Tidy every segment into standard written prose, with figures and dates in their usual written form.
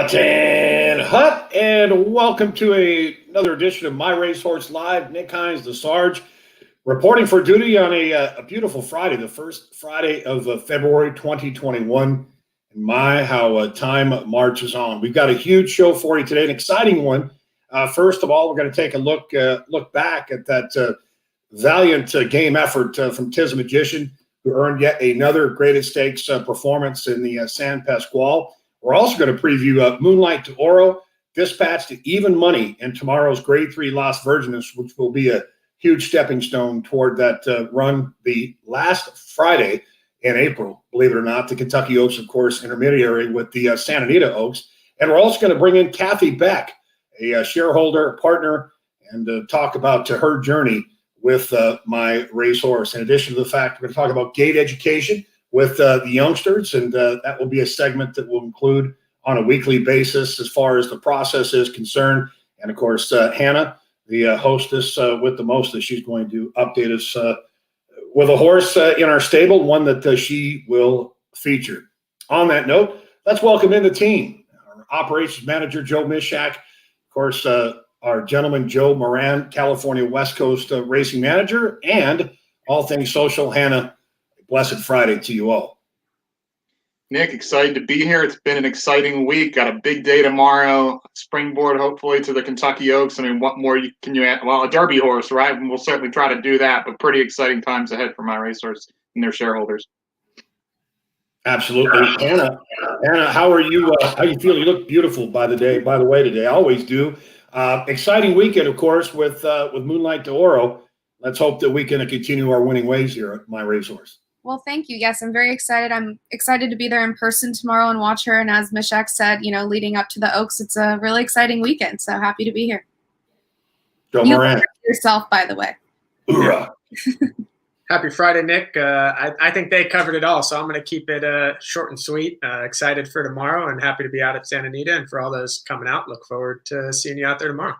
Hutton Hut, and welcome to another edition of My Racehorse Live. Nick Hines, the Sarge, reporting for duty on a beautiful Friday, the first Friday of February 2021. And my, how time marches on. We've got a huge show for you today, an exciting one. First of all, we're going to take a look back at that valiant game effort from Tizamagician, who earned yet another graded stakes performance in the San Pasquale. We're also going to preview Moonlight to Oro, Dispatch to Even Money in tomorrow's Grade 3 Las Virgenes, which will be a huge stepping stone toward that run the last Friday in April. Believe it or not, the Kentucky Oaks, of course, intermediary with the Santa Anita Oaks. And we're also going to bring in Kathy Beck, a shareholder, a partner, and talk about her journey with my racehorse. In addition to the fact, we're going to talk about gate education with the youngsters, and that will be a segment that will include on a weekly basis as far as the process is concerned. And of course, Hannah, the hostess with the mostest, she's going to update us with a horse in our stable, one that she will feature. On that note, let's welcome in the team. Our operations manager, Joe Mishak, of course, our gentleman, Joe Moran, California West Coast racing manager, and all things social, Hannah. Blessed Friday to you all. Nick, excited to be here. It's been an exciting week. Got a big day tomorrow. Springboard, hopefully, to the Kentucky Oaks. I mean, what more can you add? Well, a Derby horse, right? And we'll certainly try to do that, but pretty exciting times ahead for my racehorse and their shareholders. Absolutely. Hannah, how are you? How you feel? You look beautiful by the way today. I always do. Exciting weekend, of course, with Moonlight to Oro. Let's hope that we can continue our winning ways here at my racehorse. Well, thank you. Yes, I'm very excited. I'm excited to be there in person tomorrow and watch her. And as Mishak said, leading up to the Oaks, it's a really exciting weekend. So happy to be here. Joe Moran. Yourself, by the way. Hoorah. Happy Friday, Nick. I think they covered it all, so I'm going to keep it short and sweet. Excited for tomorrow and happy to be out at Santa Anita. And for all those coming out, look forward to seeing you out there tomorrow.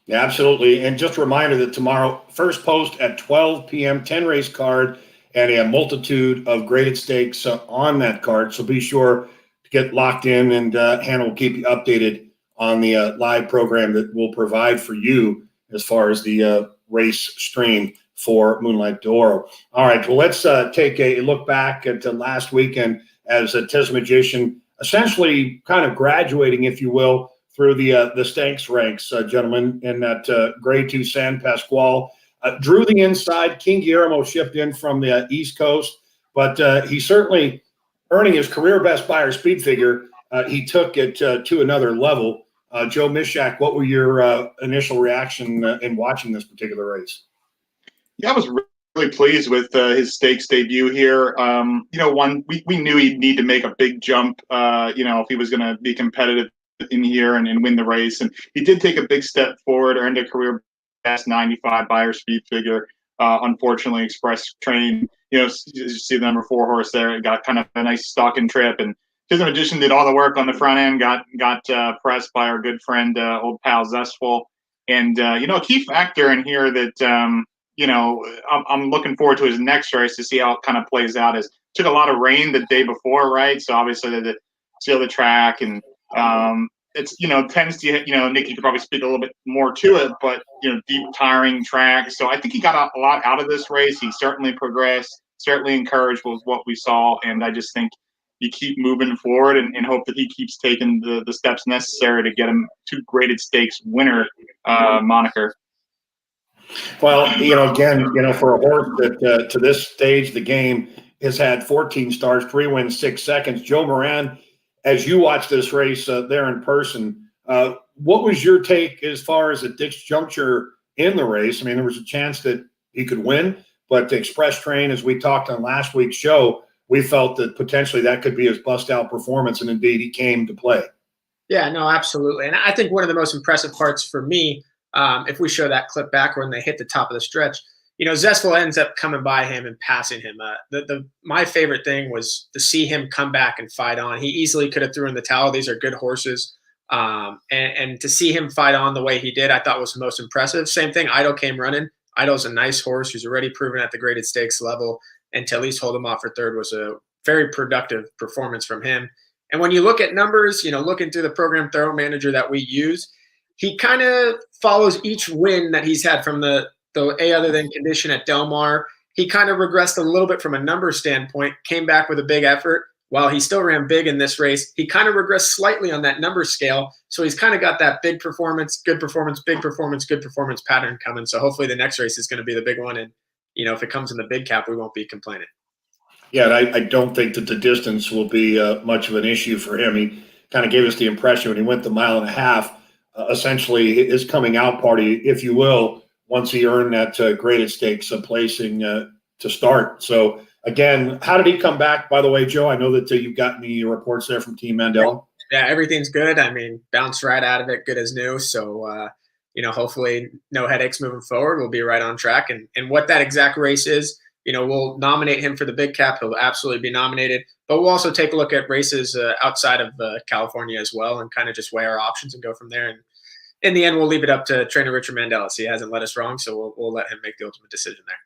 Yeah, absolutely. And just a reminder that tomorrow, first post at 12 p.m., 10 race card, and a multitude of graded stakes on that card. So be sure to get locked in, and Hannah will keep you updated on the live program that we'll provide for you as far as the race stream for Moonlight to Oro. All right, well, let's take a look back at last weekend as a Tizamagician, essentially kind of graduating, if you will, through the stakes ranks, gentlemen, in that Grade 2 San Pasquale. Drew the inside. King Guillermo shipped in from the East Coast, but he certainly earning his career best Beyer speed figure. He took it to another level. Joe Mishak, what were your initial reaction in watching this particular race? Yeah, I was really pleased with his stakes debut here. We knew he'd need to make a big jump, if he was going to be competitive in here and win the race. And he did take a big step forward, earned a career best 95 Beyer speed figure. Unfortunately, Express Train, you see the number 4 horse there. It got kind of a nice stalking trip. And Tizamagician did all the work on the front end, got pressed by our good friend, old pal Zestful. And, a key factor in here that, I'm looking forward to his next race to see how it kind of plays out is took a lot of rain the day before, right? So obviously they had to seal the track, and it's, tends to, Nick, you could probably speak a little bit more to it, but, deep tiring track. So I think he got a lot out of this race. He certainly progressed, certainly encouraged with what we saw. And I just think you keep moving forward and hope that he keeps taking the steps necessary to get him to graded stakes winner moniker. Well, again, for a horse that to this stage, the game has had 14 starts, 3 wins, 6 seconds. Joe Moran, as you watched this race there in person, what was your take as far as at this juncture in the race? I mean, there was a chance that he could win, but the Express Train, as we talked on last week's show, we felt that potentially that could be his bust-out performance, and indeed he came to play. Yeah, no, absolutely. And I think one of the most impressive parts for me, if we show that clip back when they hit the top of the stretch, Zestful ends up coming by him and passing him. My favorite thing was to see him come back and fight on. He easily could have thrown in the towel. These are good horses. And to see him fight on the way he did, I thought was most impressive. Same thing, Idol came running. Idol's a nice horse who's already proven at the graded stakes level, and to at least hold him off for third was a very productive performance from him. And when you look at numbers, looking through the program thorough manager that we use, he kind of follows each win that he's had from the A other than condition at Del Mar. He kind of regressed a little bit from a number standpoint, came back with a big effort. While he still ran big in this race, he kind of regressed slightly on that number scale. So he's kind of got that big performance, good performance, big performance, good performance pattern coming. So hopefully the next race is going to be the big one. And, if it comes in the big cap, we won't be complaining. Yeah, and I don't think that the distance will be much of an issue for him. He kind of gave us the impression when he went the mile and a half, essentially his coming out party, if you will, once he earned that graded stakes placing to start. So, again, how did he come back, by the way, Joe? I know that you've gotten the reports there from Team Mandela. Yeah, everything's good. I mean, bounced right out of it, good as new. So, hopefully no headaches moving forward. We'll be right on track. And what that exact race is, we'll nominate him for the big cap. He'll absolutely be nominated. But we'll also take a look at races outside of California as well and kind of just weigh our options and go from there. And in the end, we'll leave it up to trainer Richard Mandela. He hasn't led us wrong, so we'll let him make the ultimate decision there.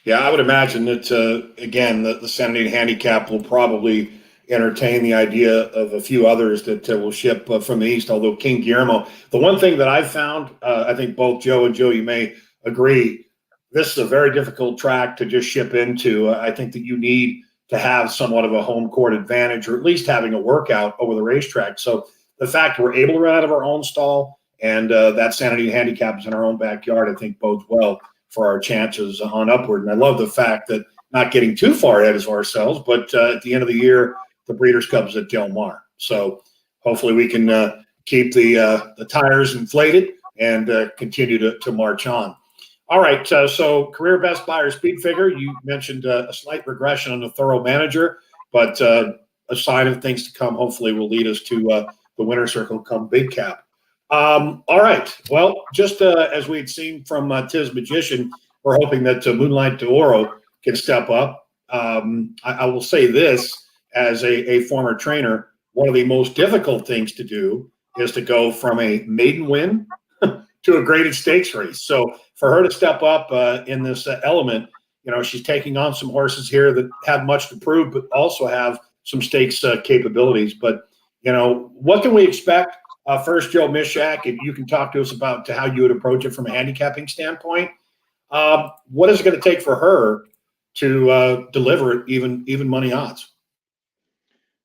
Yeah, I would imagine that, again, the Sanity Handicap will probably entertain the idea of a few others that will ship from the East, although King Guillermo. The one thing that I've found, I think both Joe and Joe, you may agree, this is a very difficult track to just ship into. I think that you need to have somewhat of a home court advantage or at least having a workout over the racetrack. So the fact we're able to run out of our own stall and that Sanity Handicap is in our own backyard, I think bodes well for our chances on upward. And I love the fact that not getting too far ahead of ourselves, but at the end of the year, the Breeders' Cup's at Del Mar. So hopefully we can keep the tires inflated and continue to march on. All right, so career best Beyer speed figure. You mentioned a slight regression on the thorough manager, but a sign of things to come hopefully will lead us to the winner's circle come big cap. All right. Well, just as we had seen from Tizamagician, we're hoping that Moonlight de Oro can step up. I will say this as a former trainer, one of the most difficult things to do is to go from a maiden win to a graded stakes race. So for her to step up in this element, she's taking on some horses here that have much to prove, but also have some stakes capabilities. But, what can we expect? First, Joe Mishak, if you can talk to us about how you would approach it from a handicapping standpoint. What is it going to take for her to deliver even money odds?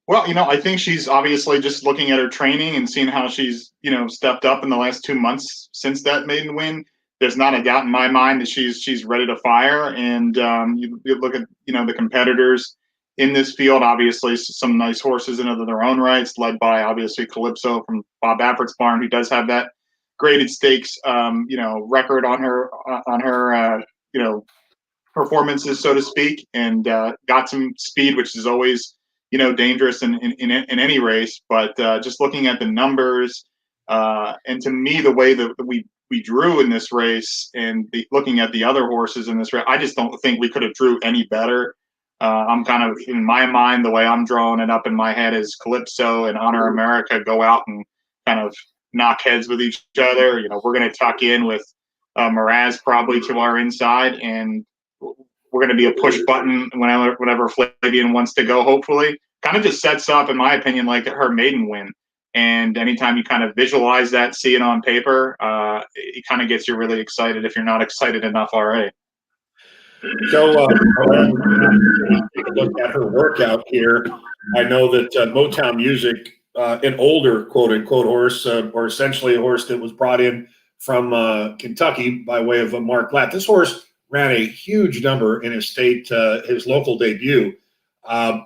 Well, I think she's obviously just looking at her training and seeing how she's, stepped up in the last 2 months since that maiden win. There's not a doubt in my mind that she's ready to fire. And you look at, the competitors in this field, obviously some nice horses in their own rights, led by obviously Calypso from Bob Baffert's barn, who does have that graded stakes, record on her, performances, so to speak, and got some speed, which is always, dangerous in any race. But just looking at the numbers, and to me, the way that we drew in this race and looking at the other horses in this race, I just don't think we could have drew any better. I'm kind of, in my mind, the way I'm drawing it up in my head is Calypso and Honor America go out and kind of knock heads with each other. We're going to tuck in with Mraz probably to our inside, and we're going to be a push button whenever Flavian wants to go, hopefully. Kind of just sets up, in my opinion, like her maiden win. And anytime you kind of visualize that, see it on paper, it kind of gets you really excited if you're not excited enough already. So take a look at her workout here. I know that Motown Music, an older quote-unquote horse, or essentially a horse that was brought in from Kentucky by way of Mark Glatt. This horse ran a huge number in his state, his local debut.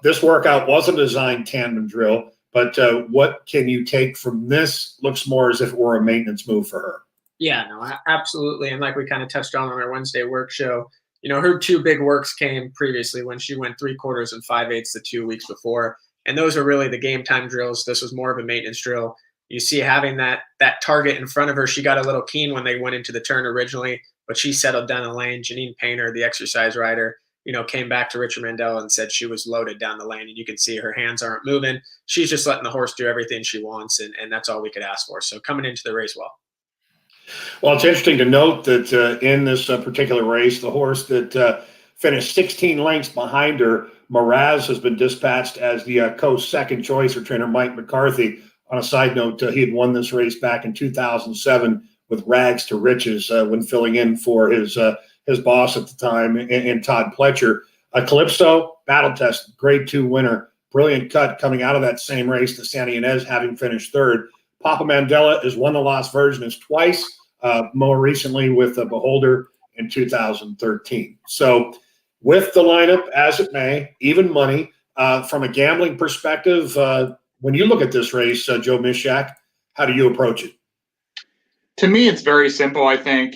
This workout wasn't a designed tandem drill, but what can you take from this? Looks more as if it were a maintenance move for her. Yeah, no, absolutely. And like we kind of touched on our Wednesday work show, her two big works came previously when she went 3/4 and 5/8 the 2 weeks before. And those are really the game time drills. This was more of a maintenance drill. You see having that target in front of her, she got a little keen when they went into the turn originally, but she settled down the lane. Janine Painter, the exercise rider, came back to Richard Mandela and said she was loaded down the lane. And you can see her hands aren't moving. She's just letting the horse do everything she wants. And that's all we could ask for. So coming into the race well. Well, it's interesting to note that in this particular race, the horse that finished 16 lengths behind her. Mraz has been dispatched as the co-second choice for trainer Mike McCarthy. On a side note, he had won this race back in 2007 with rags to riches when filling in for his boss at the time, and Todd Pletcher. Calypso, battle test, grade 2 winner. Brilliant cut coming out of that same race to Santa Ynez, having finished third. Papa Mandela has won the Las Virgenes twice, more recently with Beholder in 2013. So with the lineup, as it may, even money, from a gambling perspective, when you look at this race, Joe Mishak, how do you approach it? To me, it's very simple. I think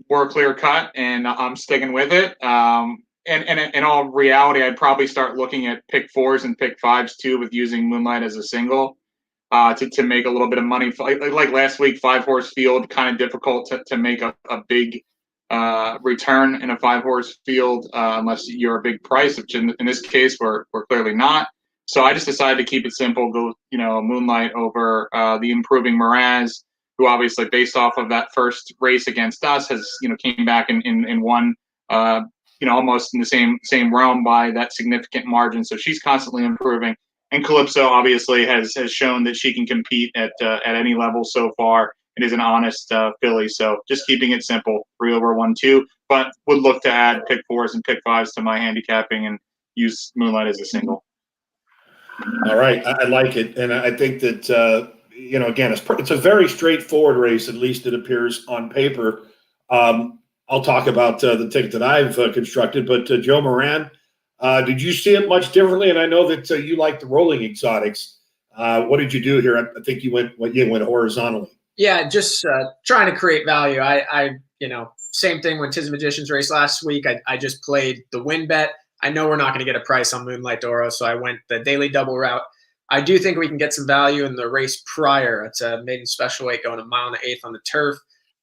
we're a clear cut, and I'm sticking with it. And in all reality, I'd probably start looking at pick 4s and pick 5s too, with using Moonlight as a single to make a little bit of money. Like last week, 5-horse field, kind of difficult to make a big return in a 5-horse field unless you're a big price, which in this case we're clearly not. So I just decided to keep it simple, go Moonlight over the improving Mraz, who obviously, based off of that first race against us, has came back and won almost in the same realm by that significant margin. So she's constantly improving. And Calypso obviously has shown that she can compete at any level so far. It is an honest filly. So just keeping it simple, 3 over 1-2, but would look to add pick 4s and pick 5s to my handicapping and use Moonlight as a single. All right, I like it, and I think that again, it's a very straightforward race. At least it appears on paper. I'll talk about the ticket that I've constructed, but Joe Moran, did you see it much differently? And I know that you like the rolling exotics. What did you do here? I think you went horizontally. Yeah, just trying to create value. I same thing when Tizamagician's race last week. I just played the win bet. I know we're not going to get a price on Moonlight Oro, so I went the daily double route. I do think we can get some value in the race prior. It's a maiden special weight going 1 1/8 on the turf.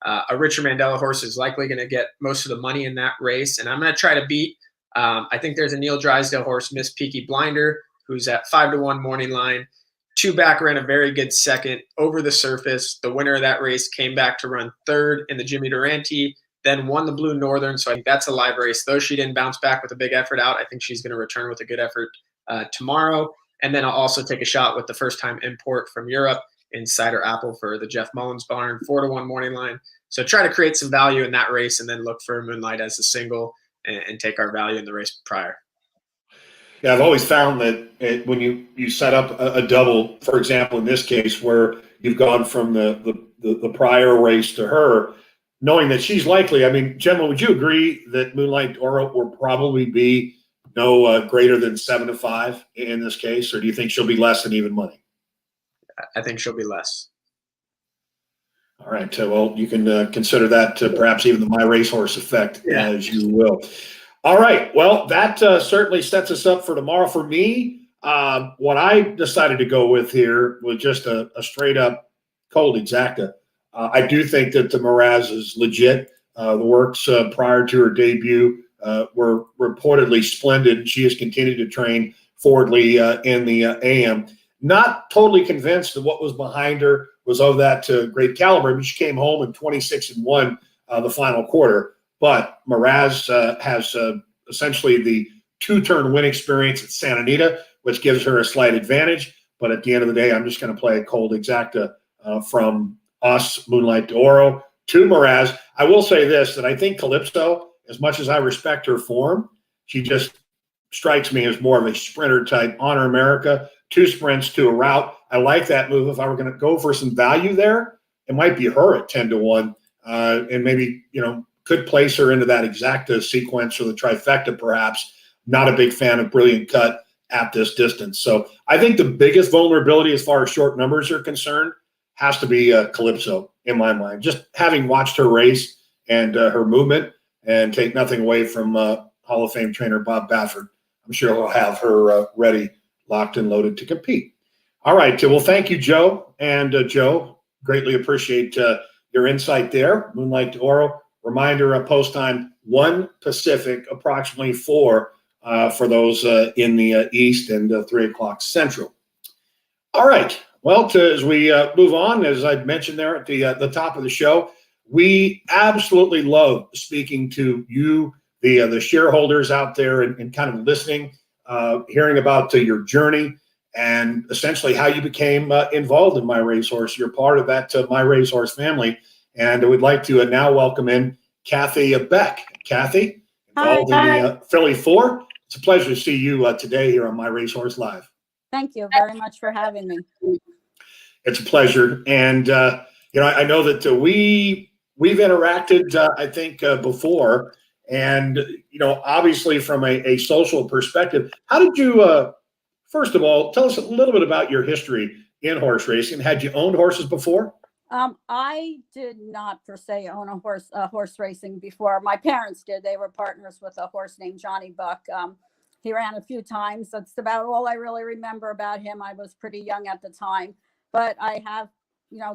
A Richard Mandela horse is likely going to get most of the money in that race, and I'm going to try to beat. I think there's a Neil Drysdale horse, Miss Peaky Blinder, who's at 5-1 morning line. 2 back ran a very good second over the surface. The winner of that race came back to run 3rd in the Jimmy Durante, then won the Blue Northern. So I think that's a live race. Though she didn't bounce back with a big effort out, I think she's going to return with a good effort tomorrow. And then I'll also take a shot with the first-time import from Europe in Cider Apple for the Jeff Mullins barn, 4-1 morning line. So try to create some value in that race and then look for Moonlight as a single and take our value in the race prior. Yeah, I've always found that when you set up a double, for example, in this case, where you've gone from the prior race to her, knowing that she's likely, I mean, Gemma, would you agree that Moonlight Oro will probably be no greater than 7-5 in this case, or do you think she'll be less than even money? I think she'll be less. All right. Well, you can consider that perhaps even the My Racehorse effect, as you will. All right. Well, that certainly sets us up for tomorrow. For me, what I decided to go with here was just a straight-up cold exacta. I do think that the Mraz is legit. The works prior to her debut were reportedly splendid. She has continued to train forwardly in the AM. Not totally convinced that what was behind her was of that great caliber. But she came home in 26-1 the final quarter. But Mraz has essentially the 2-turn win experience at Santa Anita, which gives her a slight advantage. But at the end of the day, I'm just going to play a cold exacta from us, Moonlight Oro, to Mraz. I will say this, that I think Calypso, as much as I respect her form, she just strikes me as more of a sprinter type. Honor America, 2 sprints to a route. I like that move. If I were going to go for some value there, it might be her at 10-1, and maybe could place her into that exacta sequence or the trifecta perhaps. Not a big fan of Brilliant Cut at this distance. So I think the biggest vulnerability as far as short numbers are concerned has to be Calypso in my mind. Just having watched her race and her movement, and take nothing away from Hall of Fame trainer Bob Baffert, I'm sure he'll have her ready, locked and loaded to compete. All right. Well, thank you, Joe. And Joe, greatly appreciate your insight there. Moonlight Oro. Reminder, post time 1 Pacific, approximately 4 for those in the East, and 3 o'clock Central. All right. Well, as we move on, as I mentioned there at the top of the show, we absolutely love speaking to you, the shareholders out there and kind of listening, hearing about your journey and essentially how you became involved in My Racehorse. You're part of that My Racehorse family, and we'd like to now welcome in Kathy Beck. Kathy, involved in the Philly 4. It's a pleasure to see you today here on My Racehorse Live. Thank you very much for having me. It's a pleasure, and I know that we've interacted, I think, before, and obviously from a social perspective. How did you? First of all, tell us a little bit about your history in horse racing. Had you owned horses before? I did not per se own a horse racing before. My parents did. They were partners with a horse named Johnny Buck. He ran a few times. That's about all I really remember about him. I was pretty young at the time, but I have,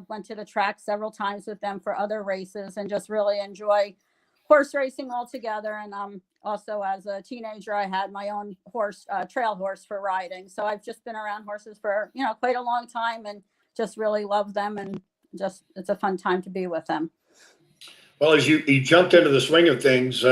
went to the track several times with them for other races and just really enjoy horse racing altogether. And also as a teenager, I had my own horse, trail horse for riding. So I've just been around horses for, quite a long time and just really love them. And just, it's a fun time to be with them. Well, as you jumped into the swing of things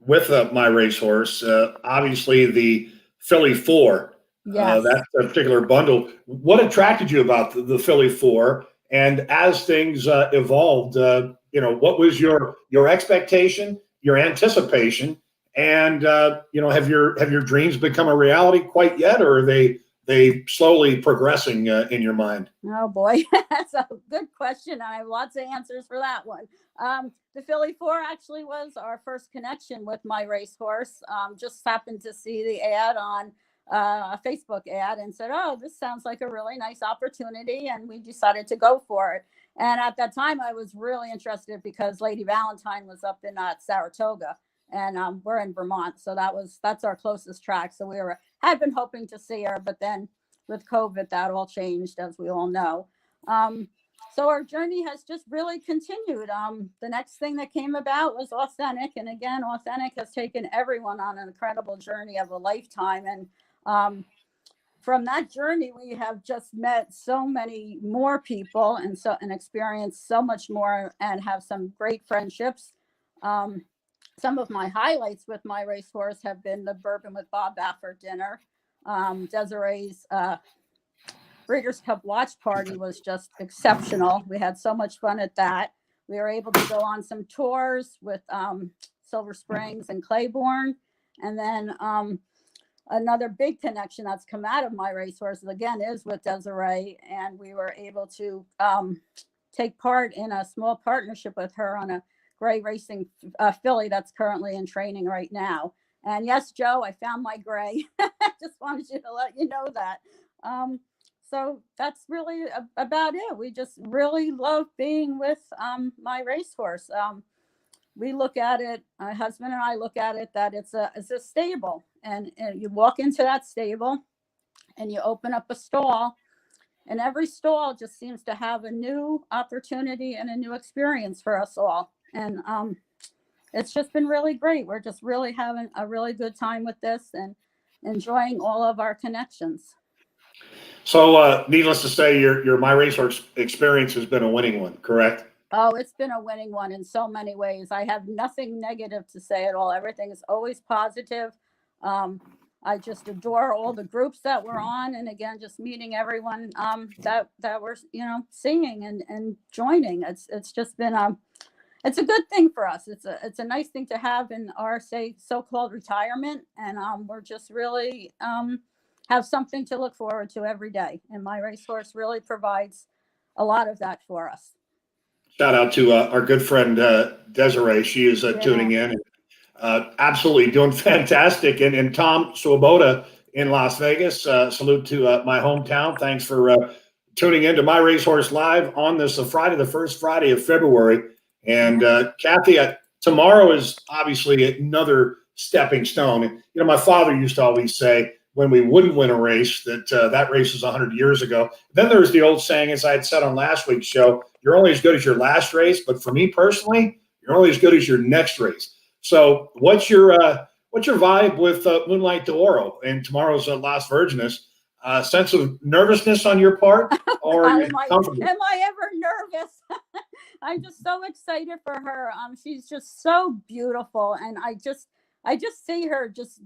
with My Racehorse, obviously the Philly 4, Yes. that particular bundle. What attracted you about the Philly 4? And as things evolved, what was your expectation, your anticipation, and have your dreams become a reality quite yet, or are they slowly progressing in your mind? Oh boy, that's a good question. I have lots of answers for that one. The Philly 4 actually was our first connection with My Racehorse. Just happened to see the ad on a Facebook ad and said, "Oh, this sounds like a really nice opportunity," and we decided to go for it. And at that time, I was really interested because Lady Valentine was up in Saratoga, and we're in Vermont, so that's our closest track. So we had been hoping to see her, but then with COVID, that all changed, as we all know. So our journey has just really continued. The next thing that came about was Authentic, and again, Authentic has taken everyone on an incredible journey of a lifetime. And from that journey, we have just met so many more people and experienced so much more and have some great friendships. Some of my highlights with My Racehorse have been the Bourbon with Bob Baffert dinner. Desiree's Breeders' Cup watch party was just exceptional. We had so much fun at that. We were able to go on some tours with Silver Springs and Claiborne. And then another big connection that's come out of My Racehorse, again, is with Desiree. And we were able to take part in a small partnership with her on a gray racing filly that's currently in training right now. And yes, Joe, I found my gray. Just wanted you to let you know that. So that's really about it. We just really love being with My Racehorse. We look at it, my husband and I look at it, that it's a stable. And you walk into that stable and you open up a stall, and every stall just seems to have a new opportunity and a new experience for us all. And it's just been really great. We're just really having a really good time with this and enjoying all of our connections. So, needless to say, your My Racehorse experience has been a winning one, correct? Oh, it's been a winning one in so many ways. I have nothing negative to say at all. Everything is always positive. I just adore all the groups that we're on, and again, just meeting everyone that we're seeing and joining. It's just been it's a good thing for us. It's a nice thing to have in our so-called retirement, and we're just really have something to look forward to every day. And My Racehorse really provides a lot of that for us. Shout out to our good friend Desiree. She is tuning in. Absolutely doing fantastic. And Tom Swoboda in Las Vegas. Salute to my hometown. Thanks for tuning in to My Racehorse Live on this Friday, the first Friday of February. And Kathy, tomorrow is obviously another stepping stone. My father used to always say, when we wouldn't win a race, that race was 100 years ago. Then there's the old saying, as I had said on last week's show, you're only as good as your last race. But for me personally, you're only as good as your next race. So what's your vibe with Moonlight d'Oro and tomorrow's Las Virgenes? Sense of nervousness on your part, or are you comfortable? Am I ever nervous? I'm just so excited for her. She's just so beautiful, and I just see her just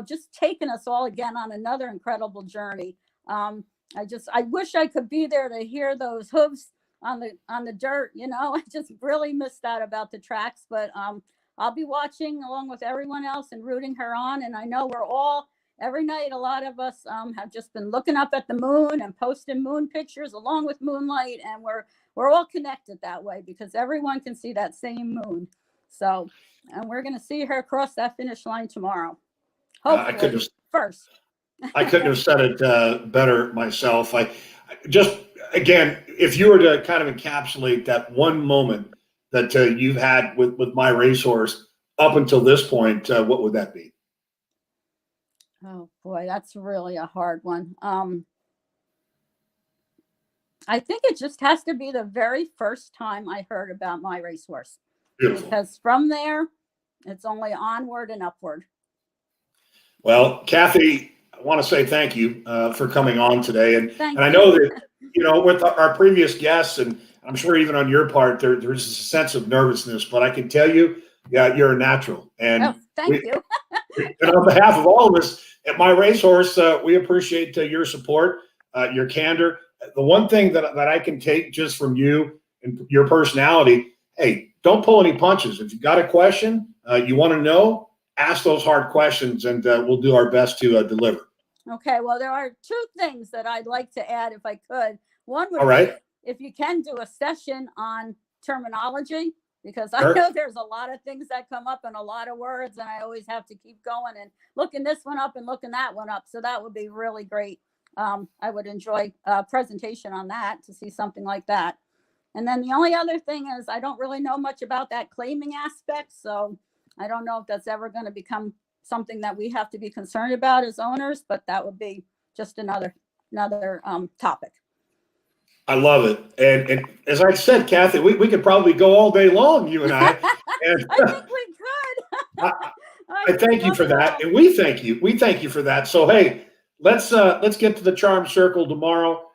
just taking us all again on another incredible journey. I wish I could be there to hear those hooves on the dirt. I just really missed out about the tracks, but I'll be watching along with everyone else and rooting her on. And I know we're all every night. A lot of us have just been looking up at the moon and posting moon pictures along with Moonlight, and we're all connected that way because everyone can see that same moon. So, and we're going to see her cross that finish line tomorrow. Hopefully, first. I couldn't have said it better myself. I just, again, if you were to kind of encapsulate that one moment that you've had with my racehorse up until this point, what would that be? Oh boy, that's really a hard one. I think it just has to be the very first time I heard about my racehorse. Beautiful. Because from there, it's only onward and upward. Well, Kathy, I want to say thank you for coming on today. And Thank I know that, with our previous guests, and I'm sure even on your part, there's a sense of nervousness, but I can tell you, yeah, you're a natural. And thank you. And on behalf of all of us at My Racehorse, we appreciate your support, your candor. The one thing that I can take just from you and your personality, hey, don't pull any punches. If you got a question, you want to know, ask those hard questions, and we'll do our best to deliver. Okay, well, there are two things that I'd like to add if I could. One would be if you can do a session on terminology, because I know there's a lot of things that come up and a lot of words, and I always have to keep going and looking this one up and looking that one up. So that would be really great. I would enjoy a presentation on that to see something like that. And then the only other thing is I don't really know much about that claiming aspect. So I don't know if that's ever going to become something that we have to be concerned about as owners, but that would be just another topic. I love it. And as I said, Kathy, we could probably go all day long, you and I. And, I think we could. I thank you for that. And we thank you. We thank you for that. So, hey, let's get to the Charm Circle tomorrow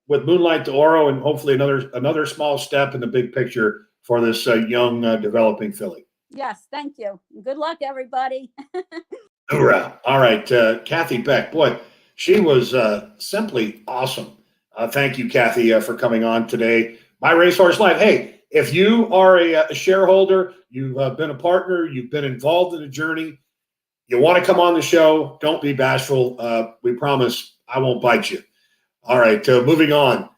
with Moonlight to Oro, and hopefully another small step in the big picture for this young developing filly. Yes, thank you. Good luck, everybody. Hoorah. All right, Kathy Beck, boy, she was simply awesome. Thank you, Kathy, for coming on today. My Racehorse Live. Hey, if you are a shareholder, you've been a partner, you've been involved in the journey, you want to come on the show, don't be bashful. We promise I won't bite you. All right, moving on.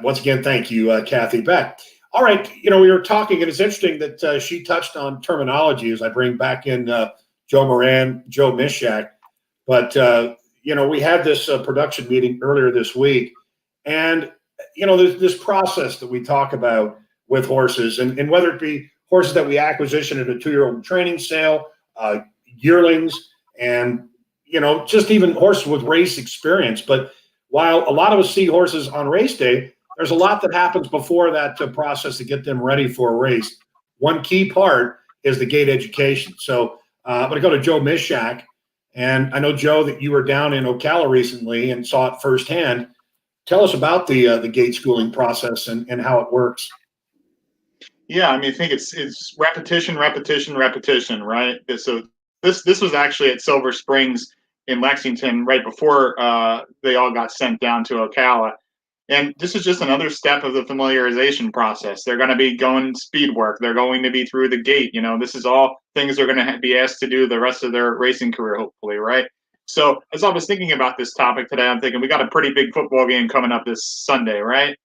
Once again, thank you, Kathy Beck. All right, we were talking, and it's interesting that she touched on terminology as I bring back in Joe Moran, Joe Mishak. But, we had this production meeting earlier this week, and, there's this process that we talk about with horses, and whether it be horses that we acquisition at a 2-year-old training sale, yearlings, and, just even horses with race experience. But while a lot of us see horses on race day, there's a lot that happens before that process to get them ready for a race. One key part is the gait education. So I'm going to go to Joe Mishak. And I know, Joe, that you were down in Ocala recently and saw it firsthand. Tell us about the gait schooling process and how it works. Yeah, I think it's repetition, right? So this was actually at Silver Springs in Lexington right before they all got sent down to Ocala. And this is just another step of the familiarization process. They're going to be going speed work. They're going to be through the gate. This is all things they're going to be asked to do the rest of their racing career, hopefully, right? So as I was thinking about this topic today, I'm thinking we got a pretty big football game coming up this Sunday, right?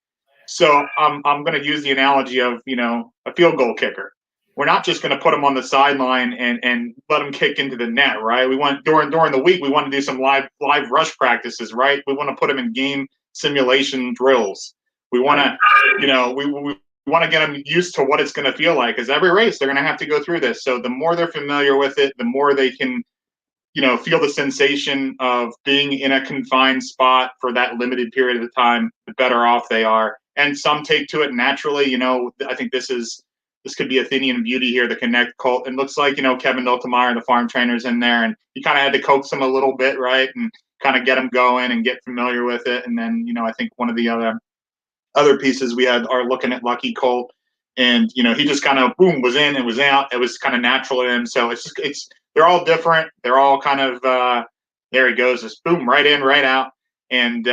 So I'm going to use the analogy of, a field goal kicker. We're not just going to put them on the sideline and let them kick into the net, right? We want during the week, we want to do some live rush practices, right? We want to put them in game simulation drills. We want to, we want to get them used to what it's going to feel like, because every race they're going to have to go through this. So the more they're familiar with it, the more they can, feel the sensation of being in a confined spot for that limited period of time, the better off they are. And some take to it naturally. I think this could be Athenian beauty here, the Connect cult. It looks like, Kevin Doltemeyer, the farm trainer's in there, and you kind of had to coax them a little bit, right? And kind of get them going and get familiar with it. And then, I think one of the other other pieces we had are Looking at Lucky Colt. And, you know, he just kind of, boom, was in and was out. It was kind of natural to him. So they're all different. They're all kind of, there he goes, just boom, right in, right out. And,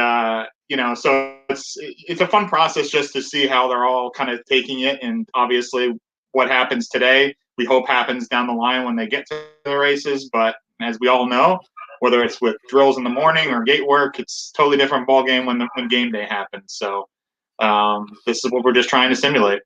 you know, so it's a fun process just to see how they're all kind of taking it. And obviously what happens today, we hope happens down the line when they get to the races. But as we all know, whether it's with drills in the morning or gate work, it's totally different ball game when game day happens. So this is what we're just trying to simulate.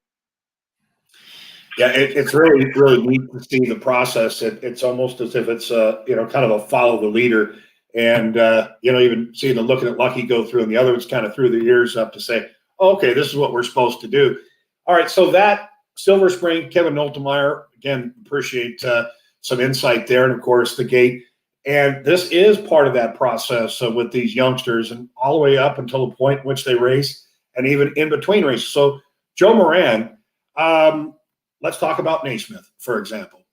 Yeah, it's really, really neat to see the process. It's almost as if it's you know, kind of a follow the leader, and you know, even seeing the Looking at Lucky go through, and the other ones kind of threw their ears up to say, oh, okay, this is what we're supposed to do. All right, so that Silver Spring, Kevin Noltemeyer, again, appreciate some insight there, and of course the gate. And this is part of that process with these youngsters, and all the way up until the point in which they race, and even in between races. So Joe Moran. Let's talk about Naismith, for example.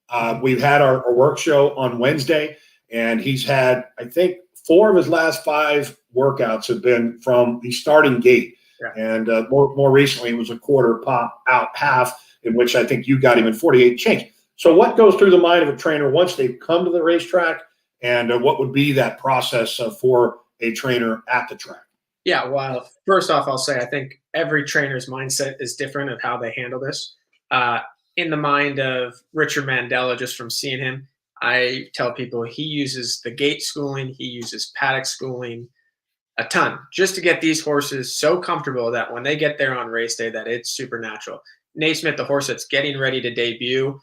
We've had our work show on Wednesday, and he's had, I think, 4 of his last 5 workouts have been from the starting gate. Yeah. And more recently, it was a quarter pop out half, in which I think you got him in 48 change. So what goes through the mind of a trainer once they've come to the racetrack, and what would be that process for a trainer at the track? Yeah, well, first off, I'll say I think every trainer's mindset is different of how they handle this. In the mind of Richard Mandela, just from seeing him, I tell people he uses the gate schooling, he uses paddock schooling a ton just to get these horses so comfortable that when they get there on race day that it's supernatural. Naismith, the horse that's getting ready to debut,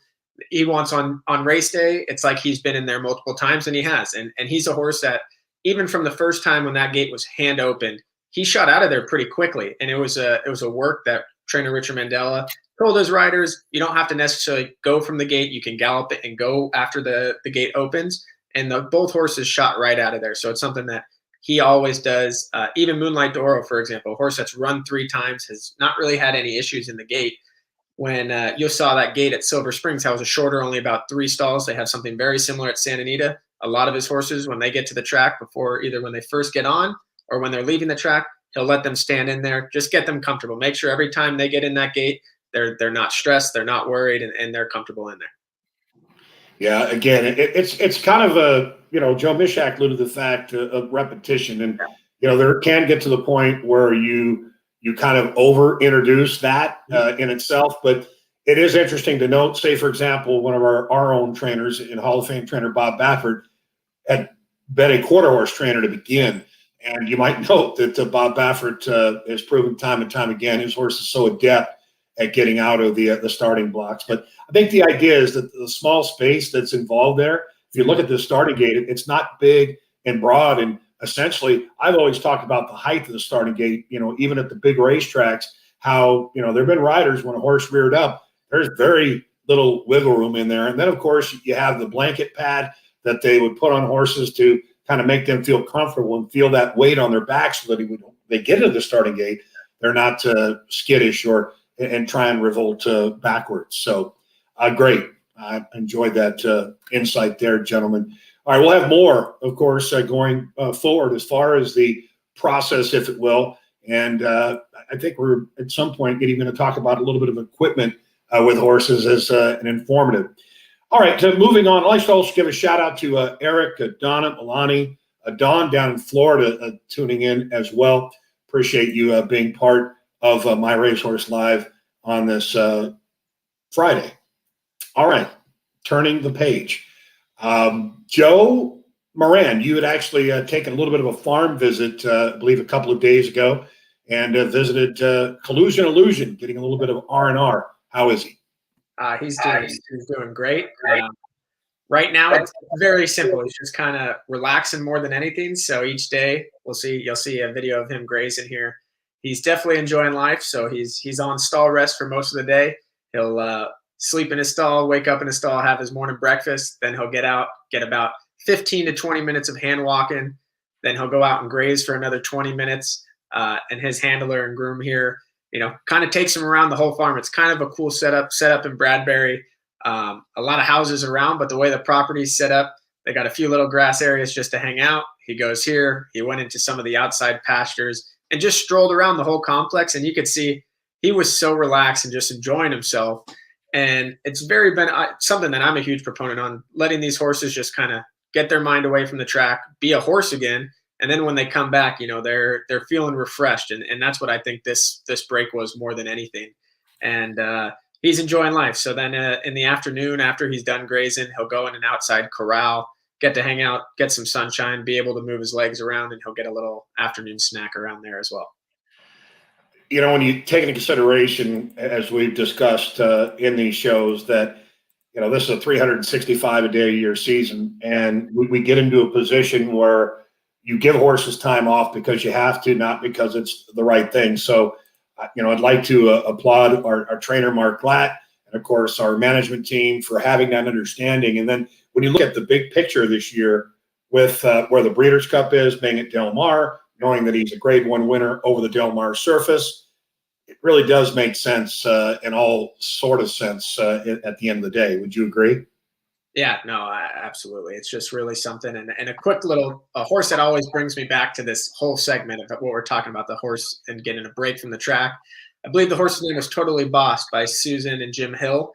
he wants on race day, it's like he's been in there multiple times, and he has. And he's a horse that even from the first time when that gate was hand opened, he shot out of there pretty quickly. And it was a work that trainer Richard Mandela told his riders, you don't have to necessarily go from the gate. You can gallop it and go after the gate opens. And both horses shot right out of there. So it's something that he always does. Even Moonlight Doro, for example, a horse that's run 3 times, has not really had any issues in the gate. When you saw that gate at Silver Springs, that was a shorter, only about 3 stalls. They have something very similar at Santa Anita. A lot of his horses, when they get to the track, before either when they first get on or when they're leaving the track, he'll let them stand in there, just get them comfortable. Make sure every time they get in that gate, they're not stressed, they're not worried, and they're comfortable in there. Yeah, again, it's kind of a, you know, Joe Mishak alluded to the fact of repetition, and you know, there can get to the point where you kind of over introduce that in itself. But it is interesting to note, say for example, one of our own trainers in Hall of Fame trainer Bob Baffert had been a quarter horse trainer to begin. And you might note that Bob Baffert has proven time and time again his horse is so adept at getting out of the starting blocks. But I think the idea is that the small space that's involved there, if you look at the starting gate, it's not big and broad. And essentially, I've always talked about the height of the starting gate, you know, even at the big racetracks, how, you know, there have been riders when a horse reared up, there's very little wiggle room in there. And then, of course, you have the blanket pad that they would put on horses to kind of make them feel comfortable and feel that weight on their back so that when they get into the starting gate, they're not skittish and try and revolt backwards. So great. I enjoyed that insight there, gentlemen. All right, we'll have more, of course, going forward as far as the process, if it will. And I think we're at some point even going to talk about a little bit of equipment with horses as an informative. All right, moving on, I'd like to also give a shout out to Eric, Donna, Milani, Dawn down in Florida tuning in as well. Appreciate you being part of My Racehorse Live on this Friday. All right, turning the page. Joe Moran, you had actually taken a little bit of a farm visit, I believe a couple of days ago, and visited Collusion Illusion, getting a little bit of R&R. How is he? He's doing great. Right now, it's very simple. He's just kind of relaxing more than anything. So each day, you'll see a video of him grazing here. He's definitely enjoying life. So he's on stall rest for most of the day. He'll sleep in his stall, wake up in his stall, have his morning breakfast. Then he'll get out, get about 15 to 20 minutes of hand walking. Then he'll go out and graze for another 20 minutes. And his handler and groom here, you know, kind of takes him around the whole farm. It's kind of a cool setup in Bradbury. A lot of houses around, but the way the property's set up, they got a few little grass areas just to hang out. He goes here. He went into some of the outside pastures. and just strolled around the whole complex. And you could see he was so relaxed and just enjoying himself. And it's very been something that I'm a huge proponent on, letting these horses just kind of get their mind away from the track, be a horse again. And then when they come back, you know, they're feeling refreshed. And that's what I think this break was more than anything. And he's enjoying life. So then in the afternoon, after he's done grazing, he'll go in an outside corral, get to hang out, get some sunshine, be able to move his legs around, and he'll get a little afternoon snack around there as well. You know, when you take into consideration, as we've discussed in these shows, that, you know, this is a 365 a day a year season, and we get into a position where you give horses time off because you have to, not because it's the right thing. So, you know, I'd like to applaud our trainer, Mark Glatt, and of course our management team for having that understanding. And then when you look at the big picture this year with where the Breeders' Cup is, being at Del Mar, knowing that he's a Grade 1 winner over the Del Mar surface, it really does make sense in all sort of sense at the end of the day. Would you agree? Yeah, no, absolutely. It's just really something. And a quick little horse that always brings me back to this whole segment of what we're talking about, the horse and getting a break from the track. I believe the horse's name was Totally Bossed by Susan and Jim Hill,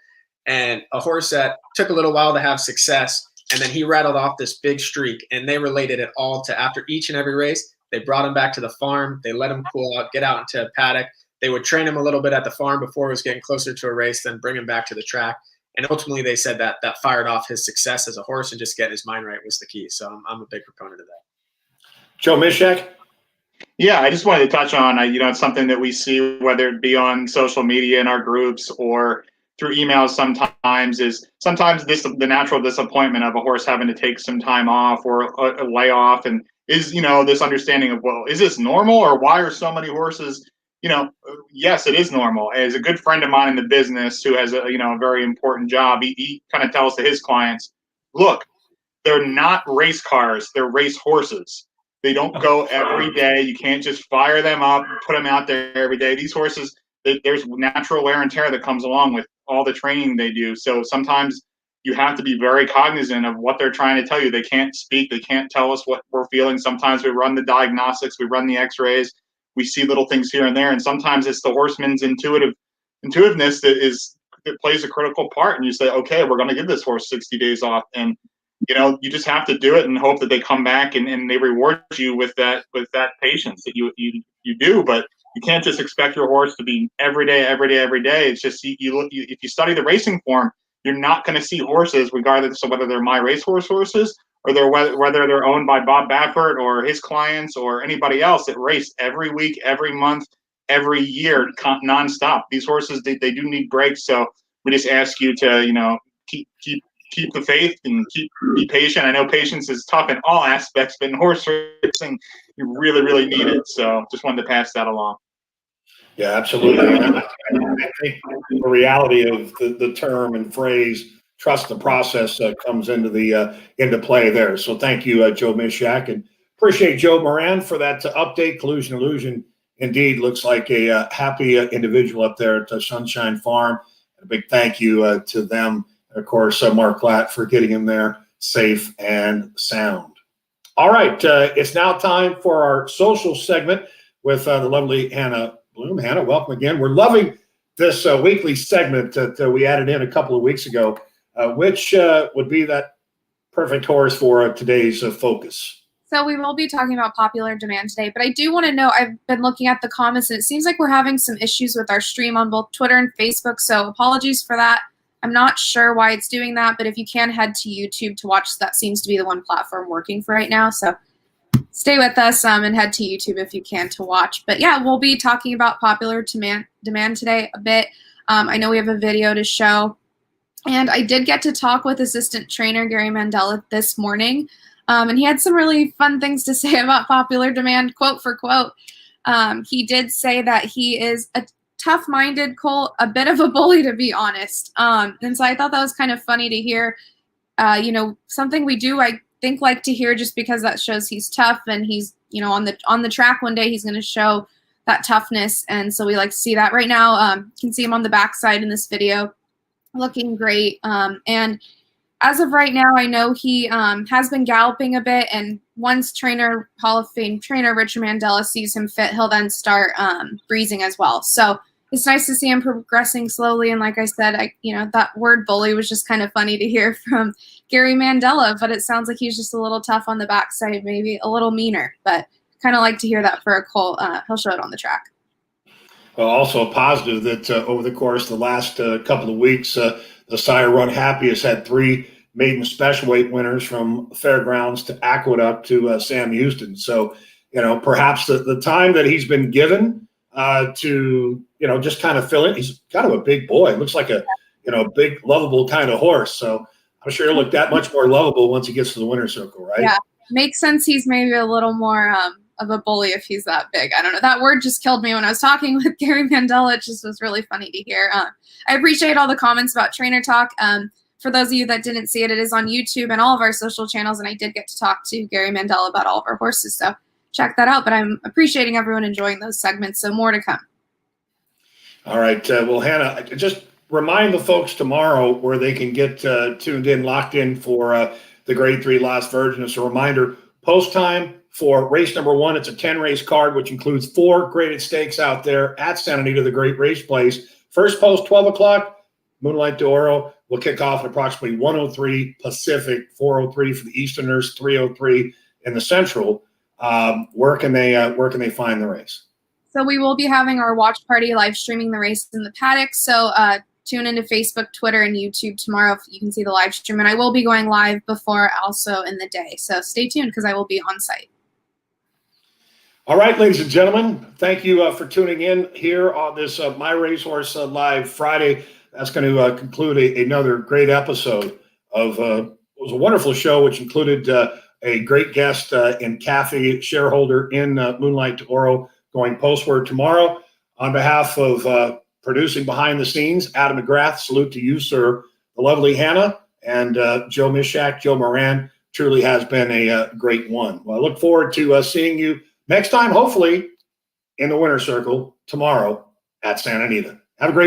and a horse that took a little while to have success. And then he rattled off this big streak, and they related it all to after each and every race. They brought him back to the farm. They let him cool out, get out into a paddock. They would train him a little bit at the farm before he was getting closer to a race, then bring him back to the track. And ultimately, they said that fired off his success as a horse, and just getting his mind right was the key. So I'm a big proponent of that. Joe Mishak? Yeah, I just wanted to touch on, you know, it's something that we see, whether it be on social media in our groups or through emails sometimes, is sometimes the natural disappointment of a horse having to take some time off or a layoff, and is, you know, this understanding of, well, is this normal, or why are so many horses, you know, yes, it is normal. As a good friend of mine in the business who has a, you know, a very important job, he kind of tells to his clients, look, they're not race cars, they're race horses. They don't go every day. You can't just fire them up, put them out there every day. These horses, there's natural wear and tear that comes along with all the training they do. So sometimes you have to be very cognizant of what they're trying to tell you. They can't speak. They can't tell us what we're feeling. Sometimes we run the diagnostics, we run the x-rays, we see little things here and there. And sometimes it's the horseman's intuitiveness that plays a critical part. And you say, okay, we're going to give this horse 60 days off. And you know, you just have to do it and hope that they come back and they reward you with that patience that you do. But you can't just expect your horse to be every day. It's just if you study the racing form, you're not going to see horses, regardless of whether they're my racehorse horses or whether they're owned by Bob Baffert or his clients or anybody else that race every week, every month, every year, nonstop. These horses, they do need breaks. So we just ask you to, you know, keep the faith and be patient. I know patience is tough in all aspects, but in horse racing, you really, really need it. So just wanted to pass that along. Yeah, absolutely. And I think the reality of the term and phrase "trust the process" comes into play there. So thank you, Joe Mishak, and appreciate Joe Moran for that update. Collusion Illusion indeed looks like a happy individual up there at Sunshine Farm. A big thank you to them. Of course, Mark Glatt for getting him there safe and sound. All right, it's now time for our social segment with the lovely Hannah Bloom. Hannah, welcome again. We're loving this weekly segment that we added in a couple of weeks ago, which would be that perfect horse for today's focus. So we will be talking about popular demand today, but I do want to know, I've been looking at the comments, and it seems like we're having some issues with our stream on both Twitter and Facebook, so apologies for that. I'm not sure why it's doing that, but if you can head to YouTube to watch, that seems to be the one platform working for right now. So stay with us and head to YouTube if you can to watch. But yeah, we'll be talking about popular demand today a bit. I know we have a video to show. And I did get to talk with assistant trainer Gary Mandela this morning. And he had some really fun things to say about popular demand, quote for quote. He did say that he is a tough-minded colt, a bit of a bully, to be honest. And so I thought that was kind of funny to hear, you know, something we do, I think, like to hear, just because that shows he's tough, and he's, you know, on the track one day, he's going to show that toughness. And so we like to see that. Right now, you can see him on the backside in this video, looking great. And as of right now, I know he has been galloping a bit, and once Hall of Fame trainer Richard Mandella sees him fit, he'll then start breezing as well. So it's nice to see him progressing slowly. And like I said, that word bully was just kind of funny to hear from Gary Mandella, but it sounds like he's just a little tough on the backside, maybe a little meaner, but kind of like to hear that for a colt. He'll show it on the track. Well, also a positive that over the course of the last couple of weeks, the sire Run Happy has had 3 maiden special weight winners from Fairgrounds to Aqueduct to Sam Houston. So, perhaps the time that he's been given to, just kind of fill in. He's kind of a big boy. Looks like a, big, lovable kind of horse. So I'm sure he'll look that much more lovable once he gets to the winner's circle, right? Yeah, makes sense. He's maybe a little more of a bully if he's that big. I don't know. That word just killed me when I was talking with Gary Mandella. It just was really funny to hear. I appreciate all the comments about trainer talk. For those of you that didn't see it, it is on YouTube and all of our social channels, and I did get to talk to Gary Mandella about all of our horses, so check that out. But I'm appreciating everyone enjoying those segments, so more to come. All right. Well, Hannah, just remind the folks tomorrow where they can get tuned in, locked in for the Grade 3 Las Virgenes. A reminder, post time for race number 1. It's a 10-race card, which includes 4 graded stakes out there at Santa Anita, the great race place. First post, 12 o'clock, Moonlight de Oro will kick off at approximately 1:03 Pacific, 4:03 for the Easterners, 3:03 in the Central. Where can they find the race? So we will be having our watch party live streaming the race in the paddock. So tune into Facebook, Twitter, and YouTube tomorrow if you can see the live stream. And I will be going live before also in the day. So stay tuned because I will be on site. All right, ladies and gentlemen, thank you for tuning in here on this My Racehorse Live Friday. That's going to conclude another great episode of it was a wonderful show, which included a great guest in Kathy, shareholder in Moonlight de Oro, going postward tomorrow. On behalf of producing behind the scenes, Adam McGrath, salute to you, sir, the lovely Hannah, and Joe Mishak, Joe Moran. Truly has been a great one. Well, I look forward to seeing you next time, hopefully, in the winner's circle tomorrow at Santa Anita. Have a great